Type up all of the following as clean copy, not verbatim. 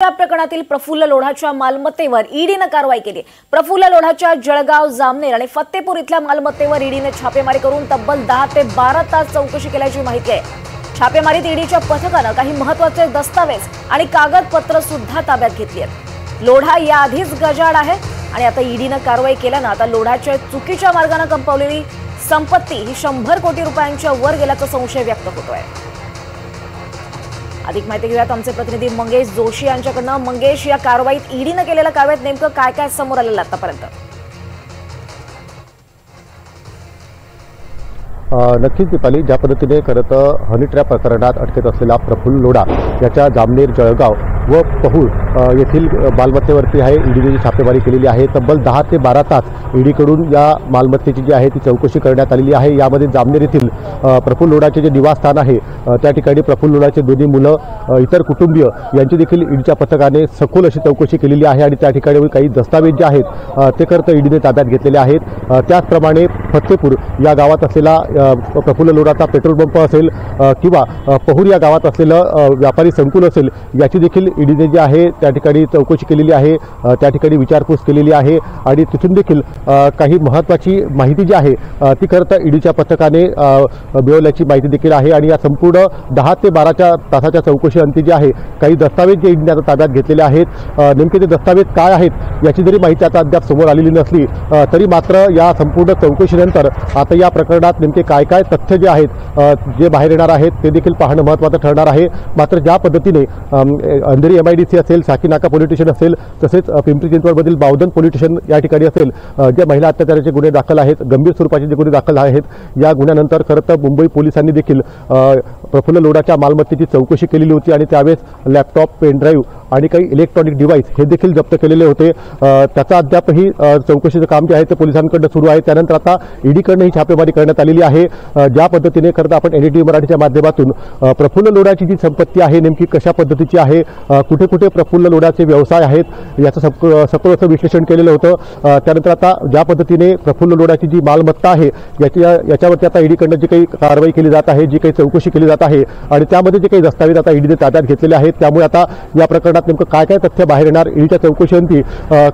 या प्रकरणातील प्रफुल्ल लोढाच्या मालमत्तेवर ईडीने कारवाई केली। प्रफुल्ल लोढाच्या जळगाव, जामनेर आणि फत्तेपूर इथल्या मालमत्तेवर ईडीने छापेमारी करून तब्बल 10 ते 12 तास चौकशी केल्याची माहिती आहे। छापेमारीत ईडीच्या पथकाने काही महत्त्वाचे दस्तावेज आणि कागदपत्र सुद्धा ताब्यात घेतली आहेत। लोढा याआधीच गजाआड आहे आणि आता ईडीने कारवाई केल्याने आता लोढाच्या चुकीच्या मार्गाने कंपवलेली संपत्ती ही 100 कोटी रुपयांच्या वर गेल्याचा संशय व्यक्त होतोय। अधिक माहिती घेऊयात आमचे प्रतिनिधी मंगेश जोशी यांच्याकडून। मंगेश, या कारवाईत ईडीने केलेल्या कारवाईत नेमकं काय काय समोर आलेलं आतापर्यंत? नक्कीच दीपाली, ज्या पद्धतीने खरं तर हनी ट्रॅप प्रकरणात अटकेत असलेला प्रफुल्ल लोढा याच्या जामनेर, जळगाव व पहूळ येथील मालमत्तेवरती आहे ईडीने छापेमारी केलेली आहे। तब्बल 10 ते 12 तास ईडीकडून या मालमत्तेची जी आहे ती चौकशी करण्यात आलेली आहे। यामध्ये जामनेर येथील प्रफुल्ल लोढाचे जे निवासस्थान आहे त्या ठिकाणी प्रफुल्ल लोढाचे दोन्ही मुलं, इतर कुटुंबीय यांची देखील ईडीच्या पथकाने सखोल अशी चौकशी केलेली आहे आणि त्या ठिकाणी काही दस्तावेज जे आहेत ते खरं तर ईडीने ताब्यात घेतलेले आहेत। त्याचप्रमाणे फत्तेपूर या गावात असलेला प्रफुल्ल लोढाचा पेट्रोल पंप असेल किंवा पहूर या गावात असलेलं व्यापारी संकुल असेल याची देखील ईडीने जे आहे त्या ठिकाणी चौकशी केलेली आहे, त्या ठिकाणी विचारपूस केलेली आहे आणि तिथून देखील काही महत्त्वाची माहिती जी आहे ती खरं तर ईडीच्या पथकाने मिळवल्याची माहिती देखील आहे। आणि या संपूर्ण 10 ते 12 तासाच्या चौकशी अंती जे आहे काही दस्तावेज जे ईडीने आता ताब्यात घेतलेले आहेत, नेमके ते दस्तावेज काय आहेत याची जरी माहिती आता अद्याप समोर आलेली नसली तरी मात्र या संपूर्ण चौकशीनंतर आता या प्रकरणात नेमके काय काय तथ्य जे आहेत जे बाहेर येणार आहेत ते देखील पाहणं महत्त्वाचं ठरणार आहे। मात्र ज्या पद्धतीने अंधेरी MIDC असेल, साकीनाका पोलीस स्टेशन असेल, तसेच पिंपरी चिंचवडमधील बावधन पोलीस स्टेशन या ठिकाणी असेल, जे महिला अत्याचाराचे गुन्हे दाखल आहेत, गंभीर स्वरूपाचे जे गुन्हे दाखल आहेत, या गुन्ह्यानंतर खरं तर मुंबई पोलिसांनी देखील प्रफुल्ल लोढाच्या मालमत्तेची चौकशी केलेली होती आणि त्यावेळेस लॅपटॉप, पेनड्राईव्ह आणि काही इलेक्ट्रॉनिक डिव्हाइस हे देखील जप्त केलेले होते। त्याचा अद्यापही चौकशीचं काम जे आहे ते पोलिसांकडे सुरू आहे। त्यानंतर आता ईडीकडनं ही छापेमारी करण्यात आलेली आहे। ज्या पद्धतीने खरं तर आपण NDTV मराठीच्या माध्यमातून प्रफुल्ल लोढाची जी संपत्ती आहे नेमकी कशा पद्धतीची आहे, कुठे कुठे प्रफुल्ल लोढाचे व्यवसाय आहेत याचं सखोल असं विश्लेषण केलेलं होतं। त्यानंतर आता ज्या पद्धतीने प्रफुल्ल लोढाची जी मालमत्ता आहे याच्यावरती आता ईडीकडनं जी काही कारवाई केली जात आहे, जी काही चौकशी केली जात आहे आणि त्यामध्ये जे काही दस्तावेज आता ईडीने ताब्यात घेतलेले आहेत, त्यामुळे आता या प्रकरणात नेमकं काय काय तथ्य बाहेर येणार, ईडीच्या चौकशीअंती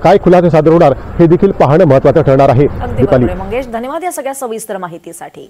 काय खुलासे सादर होणार हे देखील पाहणं महत्त्वाचं ठरणार आहे। दीपाली, मंगेश, धन्यवाद या सगळ्या सविस्तर माहितीसाठी।